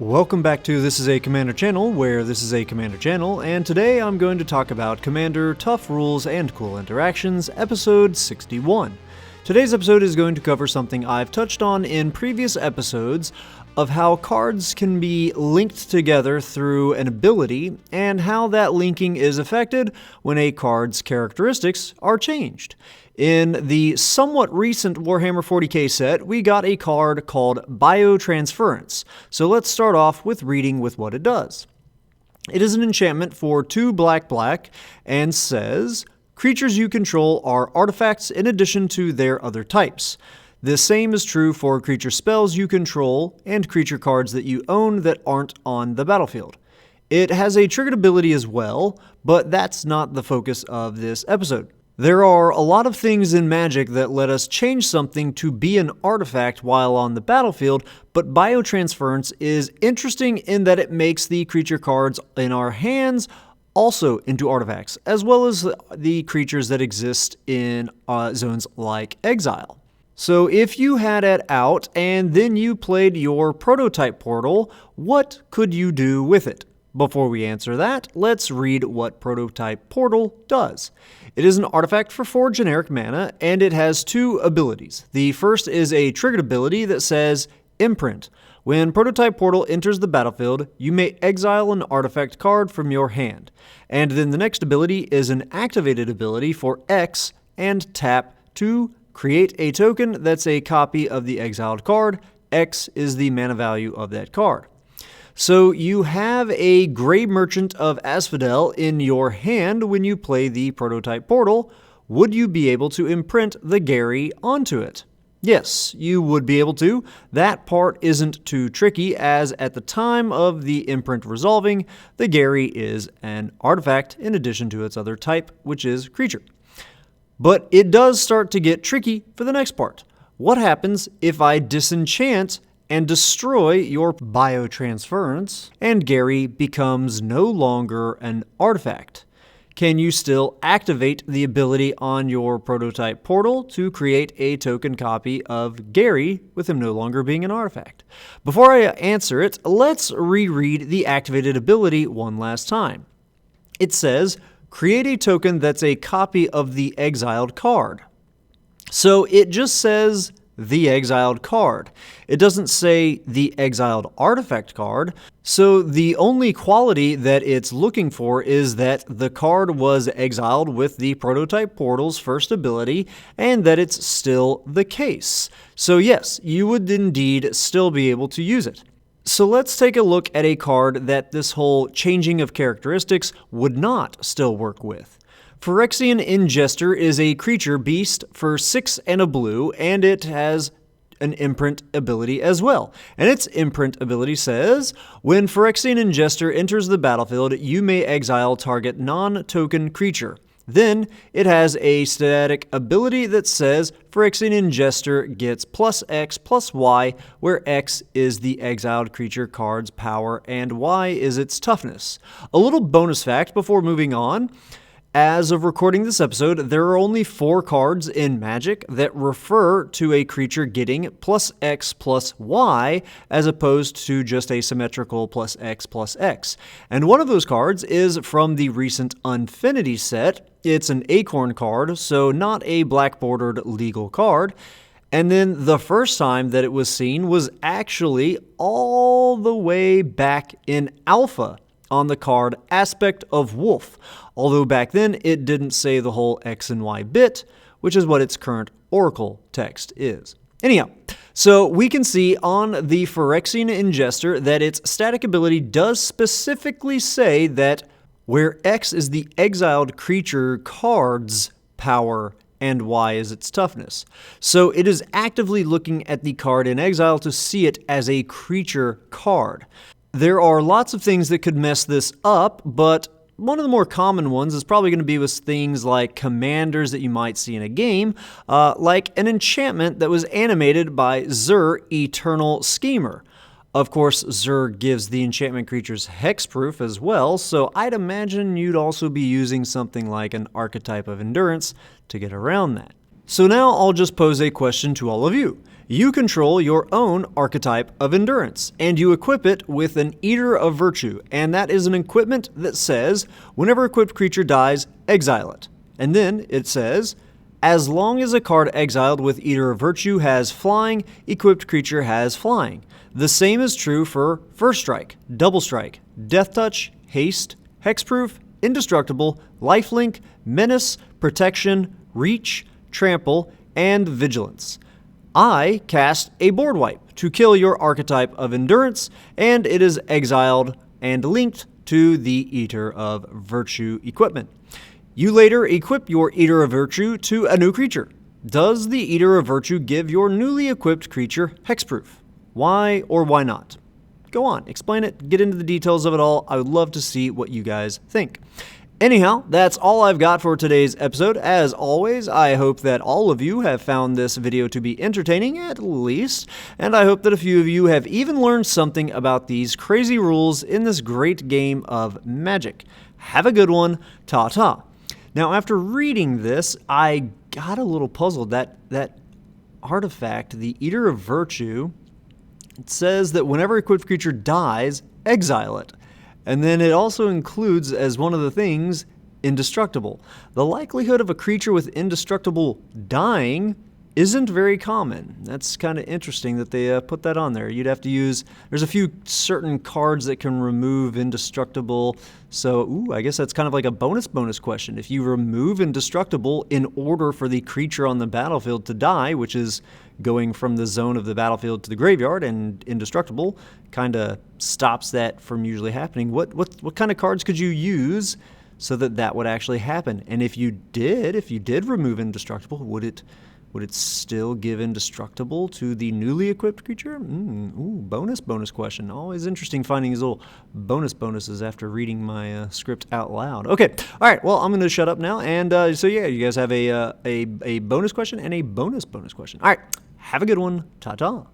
Welcome back to This is a Commander channel, where this is a Commander channel, and today I'm going to talk about Commander Tough Rules and Cool Interactions, episode 61. Today's episode is going to cover something I've touched on in previous episodes of how cards can be linked together through an ability, and how that linking is affected when a card's characteristics are changed. In the somewhat recent Warhammer 40k set, we got a card called Biotransference, so let's start off with reading with what it does. It is an enchantment for 2 black and says, creatures you control are artifacts in addition to their other types. The same is true for creature spells you control and creature cards that you own that aren't on the battlefield. It has a triggered ability as well, but that's not the focus of this episode. There are a lot of things in Magic that let us change something to be an artifact while on the battlefield, but Biotransference is interesting in that it makes the creature cards in our hands also into artifacts, as well as the creatures that exist in zones like Exile. So if you had it out and then you played your prototype portal, what could you do with it? Before we answer that, let's read what Prototype Portal does. It is an artifact for 4 generic mana, and it has 2 abilities. The first is a triggered ability that says Imprint. When Prototype Portal enters the battlefield, you may exile an artifact card from your hand. And then the next ability is an activated ability for X and tap to create a token that's a copy of the exiled card. X is the mana value of that card. So you have a Grey Merchant of Asphodel in your hand when you play the Prototype Portal. Would you be able to imprint the Gary onto it? Yes, you would be able to. That part isn't too tricky, as at the time of the imprint resolving, the Gary is an artifact in addition to its other type, which is creature. But it does start to get tricky for the next part. What happens if I disenchant and destroy your Biotransference, and Gary becomes no longer an artifact? Can you still activate the ability on your Prototype Portal to create a token copy of Gary with him no longer being an artifact? Before I answer it, let's reread the activated ability one last time. It says, create a token that's a copy of the exiled card. So it just says the exiled card. It doesn't say the exiled artifact card, so the only quality that it's looking for is that the card was exiled with the Prototype Portal's first ability, and that it's still the case. So yes, you would indeed still be able to use it. So let's take a look at a card that this whole changing of characteristics would not still work with. Phyrexian Ingester is a creature beast for 6 and a blue, and it has an imprint ability as well. And its imprint ability says, when Phyrexian Ingester enters the battlefield, you may exile target non-token creature. Then it has a static ability that says Phyrexian Ingester gets +X+Y, where X is the exiled creature card's power and Y is its toughness. A little bonus fact before moving on. As of recording this episode, there are only 4 cards in Magic that refer to a creature getting +X+Y as opposed to just a symmetrical +X+X. And one of those cards is from the recent Unfinity set. It's an Acorn card, so not a black-bordered legal card. And then the first time that it was seen was actually all the way back in Alpha on the card Aspect of Wolf, although back then it didn't say the whole X and Y bit, which is what its current Oracle text is. Anyhow, so we can see on the Phyrexian Ingester that its static ability does specifically say that where X is the exiled creature card's power and Y is its toughness. So it is actively looking at the card in exile to see it as a creature card. There are lots of things that could mess this up, but one of the more common ones is probably going to be with things like commanders that you might see in a game, like an enchantment that was animated by Zur, Eternal Schemer. Of course, Zur gives the enchantment creatures hexproof as well, so I'd imagine you'd also be using something like an Archetype of Endurance to get around that. So now I'll just pose a question to all of you. You control your own archetype of endurance, and you equip it with an Eater of Virtue, and that is an equipment that says, whenever equipped creature dies, exile it. And then it says, as long as a card exiled with Eater of Virtue has flying, equipped creature has flying. The same is true for First Strike, Double Strike, Death Touch, Haste, Hexproof, Indestructible, Lifelink, Menace, Protection, Reach, Trample, and Vigilance. I cast a board wipe to kill your archetype of endurance, and it is exiled and linked to the Eater of Virtue equipment. You later equip your Eater of Virtue to a new creature. Does the Eater of Virtue give your newly equipped creature hexproof? Why or why not? Go on, explain it, get into the details of it all. I would love to see what you guys think. Anyhow, that's all I've got for today's episode. As always, I hope that all of you have found this video to be entertaining, at least, and I hope that a few of you have even learned something about these crazy rules in this great game of Magic. Have a good one. Ta-ta. Now, after reading this, I got a little puzzled. That artifact, the Eater of Virtue, it says that whenever a equipped creature dies, exile it. And then it also includes, as one of the things, indestructible. The likelihood of a creature with indestructible dying isn't very common. That's kind of interesting that they put that on there. You'd have to use, there's a few certain cards that can remove indestructible. So, I guess that's kind of like a bonus question. If you remove indestructible in order for the creature on the battlefield to die, which is going from the zone of the battlefield to the graveyard, and indestructible kind of stops that from usually happening. What kind of cards could you use so that would actually happen? And if you did remove indestructible, would it still give indestructible to the newly equipped creature? Bonus question. Always interesting finding these little bonuses after reading my script out loud. Okay, all right. Well, I'm going to shut up now. And so yeah, you guys have a bonus question and a bonus question. All right, have a good one. Ta-ta.